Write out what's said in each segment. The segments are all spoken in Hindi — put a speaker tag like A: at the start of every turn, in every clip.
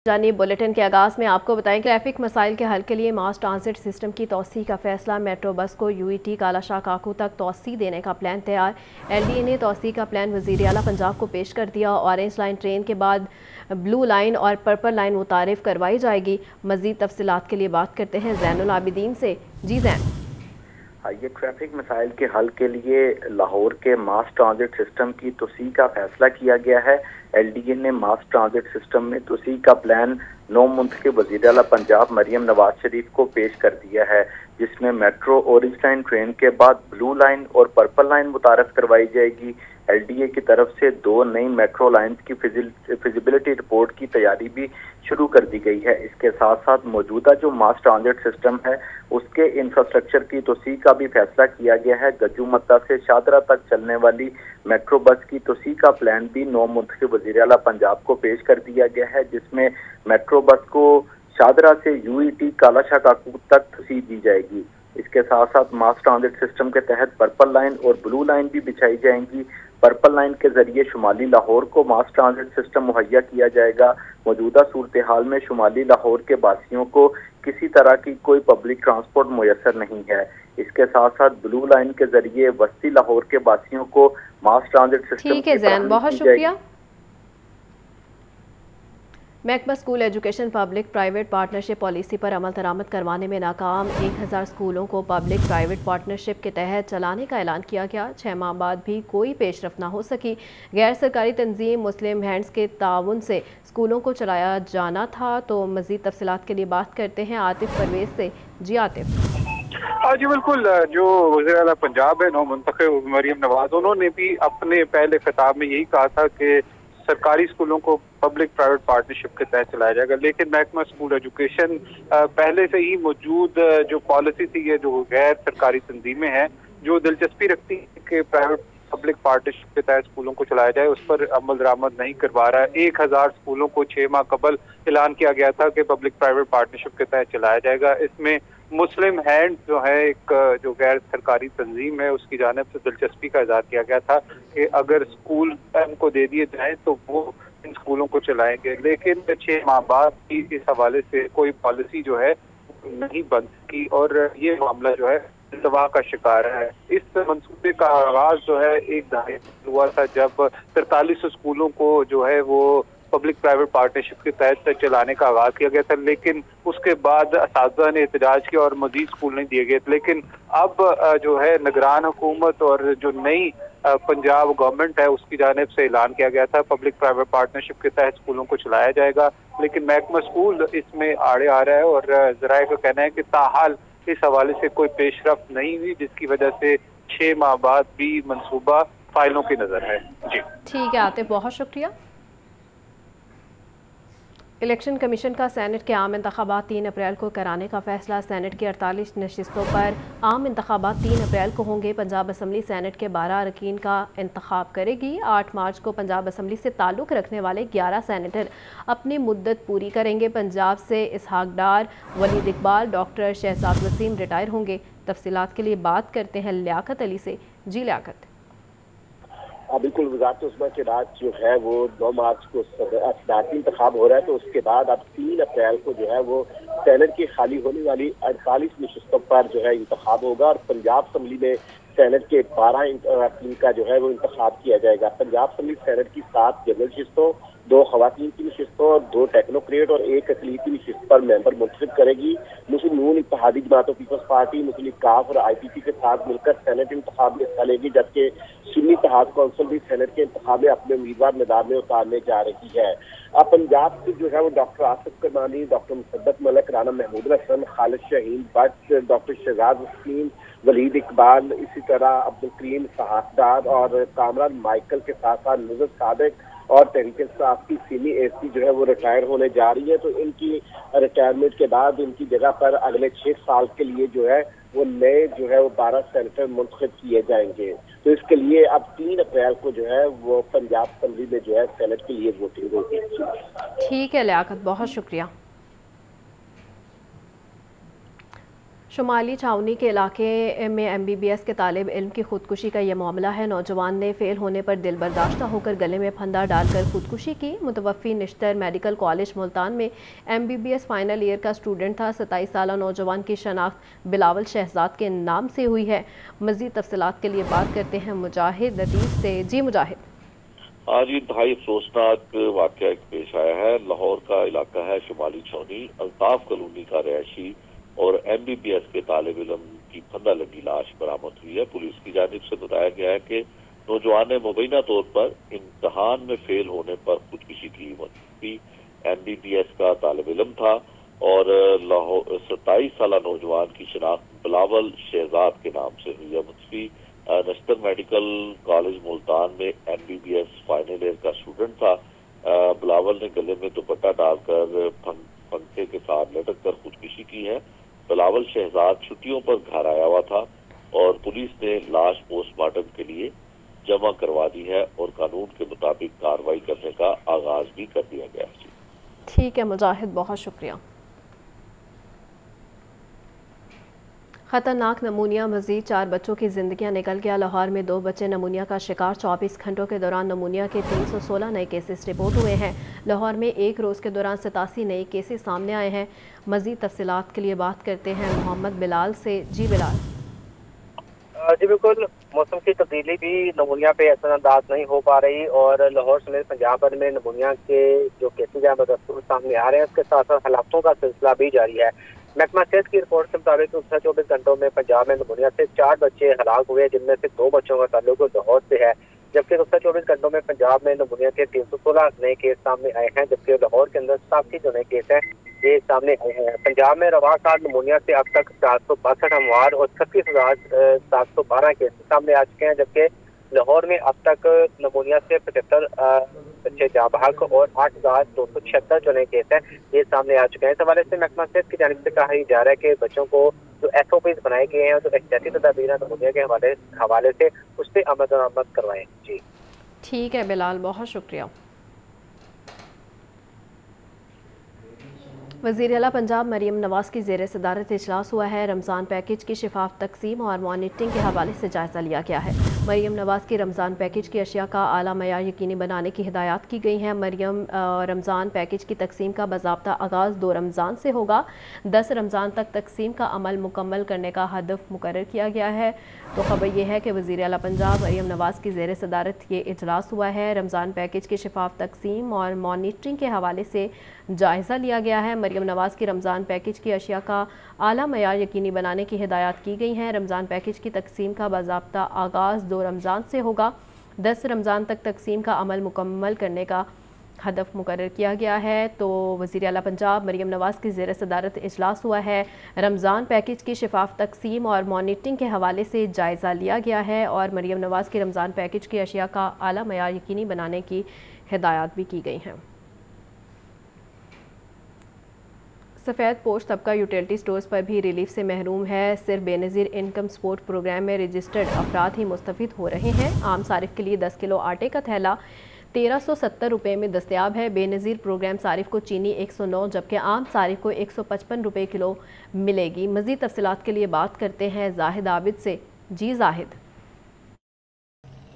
A: जानिब बुलेटिन के आगाज़ में आपको बताएं कि ट्रैफिक मसाइल के हल के लिए मास ट्रांजिट सिस्टम की तोसी का फैसला। मेट्रो बस को यूईटी कालाशाह काकू तक तोसी देने का प्लान तैयार। एलडीए ने तोसी का प्लान वज़ीर आला पंजाब को पेश कर दिया। ऑरेंज लाइन ट्रेन के बाद ब्लू लाइन और पर्पल लाइन मुतारिफ करवाई जाएगी। मज़ीद तफसीलात के लिए बात करते हैं ज़ैनुल आबिदीन से। जी जैन।
B: ये ट्रैफिक मसाइल के हल के लिए लाहौर के मास ट्रांजिट सिस्टम की तोसी का फैसला किया गया है। एलडीए ने मास ट्रांजिट सिस्टम में तोसी का प्लान 9 मुंतखब वज़ीर आला पंजाब मरियम नवाज शरीफ को पेश कर दिया है, जिसमें मेट्रो ऑरेंज लाइन ट्रेन के बाद ब्लू लाइन और पर्पल लाइन मुतारफ करवाई जाएगी। एलडीए की तरफ से 2 नई मेट्रो लाइंस की फिजिबिलिटी रिपोर्ट की तैयारी भी शुरू कर दी गई है। इसके साथ साथ मौजूदा जो मास ट्रांजिट सिस्टम है उसके इंफ्रास्ट्रक्चर की तोसी का भी फैसला किया गया है। गज्जू मद्दा से शादरा तक चलने वाली मेट्रो बस की तोसी का प्लान भी 9 मुंतखब वज़ीर आला पंजाब को पेश कर दिया गया है, जिसमें मेट्रो बस को शादरा से यूईटी कालाशाह काकू तक तोसी दी जाएगी। इसके साथ साथ मास ट्रांजिट सिस्टम के तहत पर्पल लाइन और ब्लू लाइन भी बिछाई जाएंगी। पर्पल लाइन के जरिए शुमाली लाहौर को मास ट्रांजिट सिस्टम मुहैया किया जाएगा। मौजूदा सूरत हाल में शुमाली लाहौर के बासियों को किसी तरह की कोई पब्लिक ट्रांसपोर्ट मुयसर नहीं है। इसके साथ साथ ब्लू लाइन के जरिए वस्ती लाहौर के बासियों को मास ट्रांजिट सिस्टम
A: ठीक है जैन, बहुत शुक्रिया। महकमा school education public private partnership policy पर अमल दरामद करवाने में नाकाम। 1000 स्कूलों को पब्लिक प्राइवेट पार्टनरशिप के तहत चलाने का ऐलान किया गया। 6 माह बाद भी कोई पेशरफ ना हो सकी। गैर सरकारी तंजीम मुस्लिम हैंड्स के ताउन से स्कूलों को चलाया जाना था। तो मज़ीद तफसीलात के लिए बात करते हैं आतिफ परवेज से। जी आतिफ।
C: जी बिल्कुल, जो वज़ीर आला पंजाब है 9 मुंतखब मरियम नवाज, उन्होंने भी अपने पहले खिताब में यही कहा था कि सरकारी स्कूलों को पब्लिक प्राइवेट पार्टनरशिप के तहत चलाया जाएगा। लेकिन महकमा स्कूल एजुकेशन पहले से ही मौजूद जो पॉलिसी थी, ये जो गैर सरकारी तंजीमें हैं जो दिलचस्पी रखती है कि प्राइवेट पब्लिक पार्टनरशिप के तहत स्कूलों को चलाया जाए, उस पर अमल दरामद नहीं करवा रहा है। 1000 स्कूलों को 6 माह कबल ऐलान किया गया था कि पब्लिक प्राइवेट पार्टनरशिप के तहत चलाया जाएगा। इसमें मुस्लिम हैंड जो है एक जो गैर सरकारी तंजीम है उसकी जानिब से दिलचस्पी का इज़हार किया गया था कि अगर स्कूल को दे दिए जाए तो वो इन स्कूलों को चलाएंगे। लेकिन 6 माह बाद भी इस हवाले से कोई पॉलिसी जो है नहीं बन सकी और ये मामला जो है तबाह का शिकार है। इस मंसूबे का आगाज जो है 1 दहाई हुआ था जब 43 स्कूलों को जो है वो पब्लिक प्राइवेट पार्टनरशिप के तहत चलाने का आगाज किया गया था। लेकिन उसके बाद असातिज़ा ने एहतजाज किया और मजीद स्कूल नहीं दिए गए। लेकिन अब जो है निगरान हुकूमत और जो नई पंजाब गवर्नमेंट है उसकी जानिब से ऐलान किया गया था पब्लिक प्राइवेट पार्टनरशिप के तहत स्कूलों को चलाया जाएगा। लेकिन महकमा स्कूल इसमें आड़े आ रहा है और ज़राए का कहना है कि ताहाल इस हवाले से कोई पेशरफ्त नहीं हुई, जिसकी वजह से 6 माह बाद भी मंसूबा फाइलों की नजर है। जी
A: ठीक है आतिफ, बहुत शुक्रिया। इलेक्शन कमीशन का सेनेट के आम इंतखाबात 3 अप्रैल को कराने का फैसला। सेनेट की 48 नशिस्तों पर आम इंतखाबात 3 अप्रैल को होंगे। पंजाब असम्बली सेनेट के 12 अरकान का इंतखाब करेगी। 8 मार्च को पंजाब असम्बली से ताल्लुक़ रखने वाले 11 सेनेटर अपनी मुद्दत पूरी करेंगे। पंजाब से इसहाक डार, वलीद इकबाल, डॉक्टर शहजाद वसीम रिटायर होंगे। तफसीलात के लिए बात करते हैं लियाकत अली से। जी लियाकत।
D: बिल्कुल, वज़ारत उस्मा के बाद जो है वो 9 मार्च को सदारती इंतखाब हो रहा है, तो उसके बाद अब 3 अप्रैल को जो है वो सेनेट की खाली होने वाली 48 नशिस्तों पर जो है इंतखाब होगा और पंजाब असम्बली में सेनेट के 12 अरकान का जो है वो इंतखाब किया जाएगा। पंजाब असम्बली सेनेट की 7 जनरल नशिस्तों, 2 खवातीन की नशिस्तों और 2 टेक्नोक्रेट और 1 अकलीती नशिस्त पर मेंबर मुंतखब करेगी। मुस्लिम नून इत्तेहादी जमात पीपल्स पार्टी, मुस्लिम काफ और IPP के साथ मिलकर सेनेट इंतखाब में हिस्सा लेगी, जबकि सुन्नी इत्तेहाद कौंसिल भी सेनेट के इंतखाब में अपने उम्मीदवार मैदान में उतारने जा रही है। अब पंजाब से जो है वो डॉक्टर आसिफ करमानी, डॉक्टर मुसद्दक मलिक, राना महमूद हसन, खालिद शाहीन भट्ट, डॉक्टर शहजाद वसीम, वलीद इकबाल, इसी तरह अब्दुल करीम सहाकदार और कामरान माइकल के साथ साथ नजर सादिक और तहरीक इंसाफ की सीनी एसपी जो है वो रिटायर होने जा रही है। तो इनकी रिटायरमेंट के बाद इनकी जगह पर अगले 6 साल के लिए जो है वो नए जो है वो 12 सेनेटर मुंतखब किए जाएंगे। तो इसके लिए अब 3 अप्रैल को जो है वो पंजाब असम्बली में जो है सेनेट के लिए वोटिंग होगी।
A: ठीक है लियाकत, बहुत शुक्रिया। शुमाली छावनी के इलाके में MBBS के तालिब इल्म की खुदकुशी का यह मामला है। नौजवान ने फेल होने पर दिल बर्दाश्त होकर गले में फंदा डालकर खुदकुशी की। मुतवफ़ी निश्तर मेडिकल कॉलेज मुल्तान में MBBS फाइनल ईयर का स्टूडेंट था। 27 साल नौजवान की शनाख्त बिलावल शहजाद के नाम से हुई है। मज़ीद तफसीलात के लिए बात करते हैं मुजाहिद लतीफ़ से। जी मुजाहिद।
E: आज इंतहाई अफसोसनाक वाक़या पेश आया है। लाहौर का इलाका है शुमाली छावनी। अल्ताफ कॉलोनी का रहायशी और MBBS के तालिब इल्म की फंदा लगी लाश बरामद हुई है। पुलिस की जानिब से बताया गया है कि नौजवान ने मुबैना तौर पर इम्तहान में फेल होने पर खुदकुशी की। थी MBBS का तालिब इल्म था और 27 साल नौजवान की शनाख्त बिलावल शहजाद के नाम से हुई है। मुतवफ़ी नश्तर मेडिकल कॉलेज मुल्तान में MBBS फाइनल ईयर का स्टूडेंट था। बिलावल ने गले में दुपट्टा डालकर पंखे के साथ लटक कर खुदकुशी की है। बिलावल शहजाद छुट्टियों पर घर आया हुआ था और पुलिस ने लाश पोस्टमार्टम के लिए जमा करवा दी है और कानून के मुताबिक कार्रवाई करने का आगाज भी कर दिया गया है।
A: ठीक है मुजाहिद, बहुत शुक्रिया। खतरनाक नमूनिया मजीद 4 बच्चों की जिंदगियां निकल गया। लाहौर में 2 बच्चे नमूनिया का शिकार। 24 घंटों के दौरान नमूनिया के 316 नए केसेस रिपोर्ट हुए हैं। लाहौर में एक रोज़ के दौरान 87 नए केसेस सामने आए हैं। मजीद तफसीलात के लिए बात करते हैं मोहम्मद बिलाल से। जी बिलाल।
F: जी बिल्कुल, मौसम की तब्दीली भी नमूनिया पे असरअंदाज नहीं हो पा रही और लाहौर समेत पंजाब भर में नमूनिया के जो केसेज हैं बदस्तूर सामने आ रहे हैं। उसके साथ साथ हलाकतों का सिलसिला भी जारी है। महकमा सेहत की रिपोर्ट के मुताबिक 24 घंटों में पंजाब में नमूनिया से 4 बच्चे हलाक हुए, जिनमें से 2 बच्चों का ताल्लुक लाहौर से है। जबकि 24 घंटों में पंजाब में नमूनिया के 316 नए केस सामने आए हैं, जबकि लाहौर के अंदर 87 जो नए केस हैं ये सामने आए हैं। पंजाब में रवासार नमूनिया से अब तक 462 अमवात और 36,712 केस सामने आ चुके हैं, जबकि लाहौर में अब तक नमूनिया से 75 बच्चे जाँ बहक और 8,276 जो नए केस हैं ये सामने आ चुके हैं। इस हवाले से महकमा सेहत की जानिब से कहा जा रहा है कि बच्चों को जो SOPs बनाए गए हैं, जो एहतियाती तदाबीर नमूनिया के हवाले से उस पर अमल दरामद करवाएं। जी
A: ठीक है बिलाल, बहुत शुक्रिया। वज़ीर आला पंजाब मरीम नवाज़ की ज़ेर सदारत इजलास हुआ है। रमज़ान पैकेज की शफाफ तकसीम और मॉनिटरिंग के हवाले से जायज़ा लिया गया है। मरीम नवाज़ की रमज़ान पैकेज की अशिया का आला मयार यकीनी बनाने की हिदायत की गई है। मरीम रमज़ान पैकेज की तकसीम का बाज़ाब्ता आगाज़ 2 रमज़ान से होगा। 10 रमज़ान तक तकसीम का अमल मुकम्मल करने का हदफ मुकर्रर किया गया है। तो खबर यह है कि वज़ीर आला पंजाब मरीम नवाज़ की ज़ेर सदारत ये इजलास हुआ है। रमज़ान पैकेज की शफाफ तकसीम और मॉनिटरिंग के हवाले से जायज़ा लिया गया है। मरीम नवाज़ की रमज़ान पैकेज की अशिया का आला मयार यकीनी बनाने की हिदायत की गई हैं। रमज़ान पैकेज की तकसीम का बाज़ाब्ता आगाज़ 2 रमज़ान से होगा। 10 रमज़ान तक तकसीम का अमल मुकम्मल करने का हदफ मुकर्रर किया गया है। तो वज़ीर आला पंजाब मरीम नवाज़ की ज़ेर सदारत इजलास हुआ है। रमज़ान पैकेज की शफाफ तकसीम और मॉनिटरिंग के हवाले से जायज़ा लिया गया है और मरीम नवाज़ की रमज़ान पैकेज की अशिया का आला मयार यकीनी बनाने की हिदायत भी की गई हैं। सफ़ेद पोश तबका यूटिलिटी स्टोर्स पर भी रिलीफ से महरूम है। सिर्फ बेनज़ीर इनकम सपोर्ट प्रोग्राम में रजिस्टर्ड अफराद ही मुस्तफ़िद हो रहे हैं। आम सारिफ के लिए 10 किलो आटे का थैला 1370 रुपये में दस्तयाब है। बेनज़ीर प्रोग्राम सारिफ को चीनी 109 जबकि आम सारिफ को 155 रुपये किलो मिलेगी। मज़ीद तफसीलात के लिए बात करते हैं जाहिद आबिद से। जी जाहिद।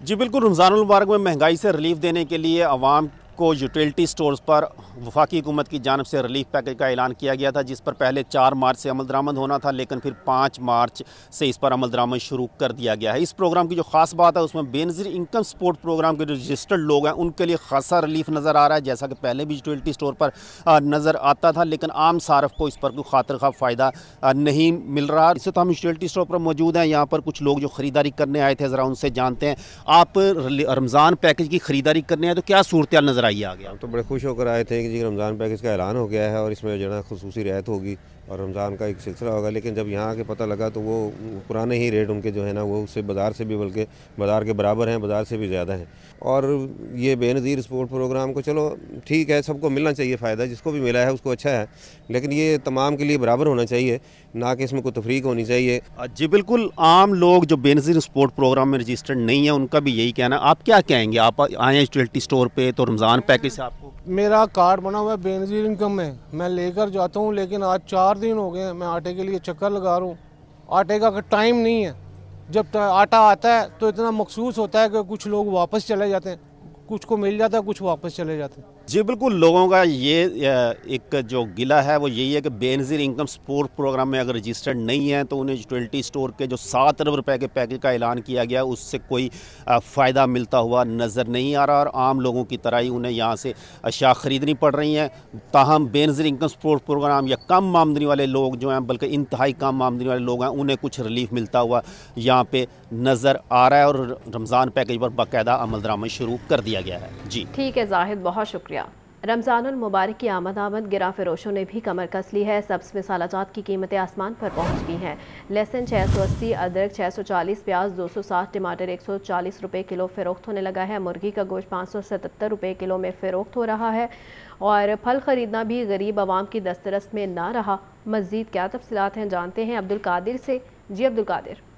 G: जी बिल्कुल, रमज़ानुल मुबारक में महंगाई से रिलीफ देने के लिए आवाम को यूटिलिटी स्टोर्स पर वफाकी हुकूमत की जानिब से रिलीफ पैकेज का ऐलान किया गया था, जिस पर पहले 4 मार्च से अमल दरामद होना था, लेकिन फिर 5 मार्च से इस पर अमल दरामद शुरू कर दिया गया है। इस प्रोग्राम की जो ख़ास बात है उसमें बेनज़ीर इनकम सपोर्ट प्रोग्राम के जो रजिस्टर्ड लोग हैं उनके लिए खासा रिलीफ नज़र आ रहा है, जैसा कि पहले भी यूटिलिटी स्टोर पर नज़र आता था, लेकिन आम सारफ को इस पर कोई खातिर खा फ़ायदा नहीं मिल रहा। इससे तो हम यूटिलिटी स्टोर पर मौजूद हैं, यहाँ पर कुछ लोग जो ख़रीदारी करने आए थे, ज़रा उनसे जानते हैं। आप रमज़ान पैकेज की ख़रीदारी करने आए तो क्या सूरत नज़र आई आ गया?
H: हम तो बड़े खुश होकर आए थे कि जी रमज़ान पैकेज का ऐलान हो गया है और इसमें जो है खुसूसी रियायत होगी और रमज़ान का एक सिलसिला होगा। लेकिन जब यहाँ आके पता लगा तो वो पुराने ही रेट उनके जो है ना वो उससे बाज़ार से भी, बल्कि बाज़ार के बराबर हैं, बाज़ार से भी ज़्यादा हैं। और ये बेनज़ीर स्पोर्ट प्रोग्राम को चलो ठीक है, सबको मिलना चाहिए फ़ायदा, जिसको भी मिला है उसको अच्छा है, लेकिन ये तमाम के लिए बराबर होना चाहिए, ना कि इसमें कोई तफरीक होनी चाहिए।
G: जी बिल्कुल, आम लोग जो बेनज़ीर स्पोर्ट प्रोग्राम में रजिस्टर्ड नहीं है उनका भी यही कहना है। आप क्या कहेंगे? आप आए यूटिलिटी स्टोर पर तो रमज़ान रमज़ान पैकेज से आपको?
I: मेरा कार्ड बना हुआ है बेनज़ीर इनकम में, मैं लेकर जाता हूँ, लेकिन आज 4 दिन हो गए मैं आटे के लिए चक्कर लगा रहा हूँ। आटे का टाइम नहीं है, जब आटा आता है तो इतना मखसूस होता है कि कुछ लोग वापस चले जाते हैं, कुछ को मिल जाता है, कुछ वापस चले जाते हैं।
G: जी बिल्कुल, लोगों का ये एक जो गिला है वो यही है कि बेनज़ीर इनकम सपोर्ट प्रोग्राम में अगर रजिस्टर्ड नहीं है तो उन्हें यूटिलिटी स्टोर के जो 7 अरब रुपए के पैकेज का ऐलान किया गया उससे कोई फ़ायदा मिलता हुआ नज़र नहीं आ रहा और आम लोगों की तरह ही उन्हें यहाँ से अशिया ख़रीदनी पड़ रही हैं। ताहम बेनज़ीर इनकम सपोर्ट प्रोग्राम या कम आमदनी वाले लोग जो हैं, बल्कि इंतहाई कम आमदनी वाले लोग हैं, उन्हें कुछ रिलीफ मिलता हुआ यहाँ पे नज़र आ रहा है और रमज़ान पैकेज पर बाकायदा अमल दरामद शुरू कर दिया गया है। जी
A: ठीक है जाहिद, बहुत शुक्रिया। रमज़ानुल मुबारक की आमद गिरा फरोशों ने भी कमर कस ली है। सब्ज़ मसाला जात की कीमतें आसमान पर पहुंच गई हैं। लहसुन 680, अदरक 640, प्याज 260, टमाटर 140 रुपये किलो फ़रोख्त होने लगा है। मुर्गी का गोश्त 577 रुपये किलो में फ़रोख्त हो रहा है और फल ख़रीदना भी गरीब आवाम की दस्तरस में ना रहा। मज़ीद क्या तफसीलात हैं जानते हैं अब्दुल कादिर से। जी अब्दुल कादिर।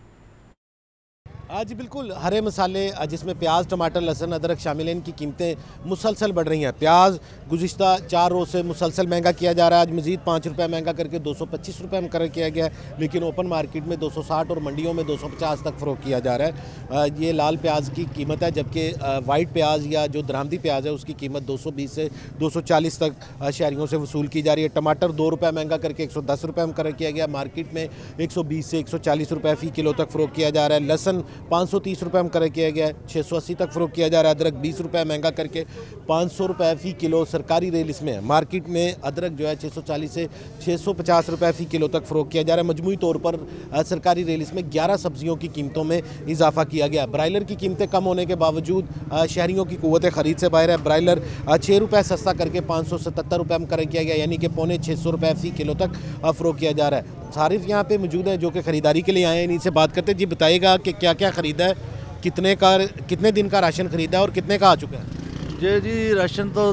J: आज बिल्कुल हरे मसाले जिसमें प्याज, टमाटर, लहसुन, अदरक शामिल हैं, इनकी कीमतें मुसलसल बढ़ रही हैं। प्याज गुज़िश्ता 4 रोज़ से मुसलसल महंगा किया जा रहा है। आज मज़ीद 5 रुपये महंगा करके 225 रुपये मुकर्रर किया गया है, लेकिन ओपन मार्केट में 260 और मंडियों में 250 तक फ़रोख्त किया जा रहा है। ये लाल प्याज की कीमत है, जबकि वाइट प्याज या जो दरामदी प्याज है उसकी कीमत 220 से 240 तक शहरियों से वसूल की जा रही है। टमाटर 2 रुपये महंगा करके 110 रुपये मुकर्रर किया गया। मार्केट में 120 से 140 रुपये फ़ी किलो तक फ़रोख्त किया जा रहा है। लहसुन 530 रुपये मुकर्रर किया गया है, 680 तक फ़रोख्त किया जा रहा है। अदरक 20 रुपये महंगा करके 500 रुपये फ़ी किलो सरकारी रेल इसमें है। मार्केट में अदरक जो है 640 से 650 रुपये फ़ी किलो तक फ़रोख्त किया जा रहा है। मजमूई तौर पर सरकारी रेल इसमें 11 सब्जियों की कीमतों में इजाफा किया गया। ब्रायलर की कीमतें कम होने के बावजूद शहरियों की क़ुव्वत ख़रीद से बाहर है। ब्रायलर 6 रुपये सस्ता करके 577 रुपये मुकर्रर किया गया, यानी कि पौने 600 रुपये फ़ी किलो तक फ़रोख्त किया जा रहा है। सारिफ यहाँ पे मौजूद है जो कि ख़रीदारी के लिए आए हैं, इनसे बात करते हैं। जी बताइएगा कि क्या क्या ख़रीदा है, कितने दिन का राशन ख़रीदा है और कितने का आ चुका है?
K: जी राशन तो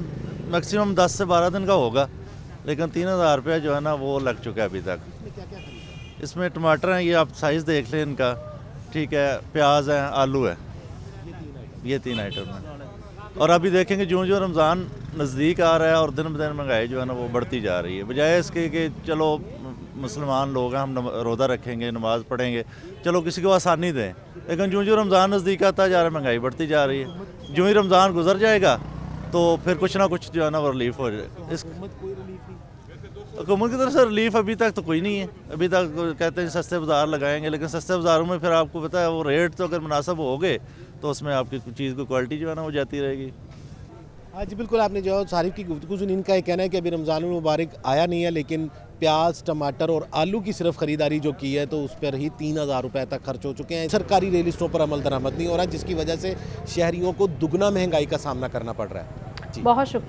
K: मैक्सिमम 10 से 12 दिन का होगा, लेकिन 3000 रुपये जो है ना वो लग चुका है अभी तक।
J: इसमें क्या क्या ख़रीदा?
K: इसमें टमाटर हैं, ये आप साइज़ देख लें इनका, ठीक है, प्याज है, आलू है, ये 3 आइटम हैं। और अभी देखेंगे जो जो रमज़ान नज़दीक आ रहा है और दिन ब दिन महंगाई जो है ना वो बढ़ती जा रही है, बजाय इसके कि चलो मुसलमान लोग हैं, हम रोज़ा रखेंगे, नमाज़ पढ़ेंगे, चलो किसी को आसानी दें, लेकिन जो जो रमज़ान नज़दीक आता जा रहा है महंगाई बढ़ती जा रही है। जो ही रमज़ान गुजर जाएगा तो फिर कुछ ना कुछ जो है ना वो रिलीफ हो जाए। इस हुकूमत की तरफ से रिलीफ अभी तक तो कोई नहीं है। अभी तक कहते हैं सस्ते बाज़ार लगाएंगे, लेकिन सस्ते बाज़ारों में फिर आपको पता है वो रेट तो अगर मुनासिब हो गए तो उसमें आपकी चीज़ की क्वालिटी जो है ना वो जाती रहेगी।
J: हाँ जी बिल्कुल, आपने जो सारिफ की गुफ्तगू सुनी, इनका ये कहना है कि अभी रमज़ान मुबारक आया नहीं है, लेकिन प्याज, टमाटर और आलू की सिर्फ ख़रीदारी जो की है तो उस पर ही 3000 रुपये तक खर्च हो चुके हैं। सरकारी रेल लिस्टों पर अमल दरामद नहीं हो रहा, जिसकी वजह से शहरियों को दुगना महंगाई का सामना करना पड़ रहा है।
A: बहुत शुक्रिया।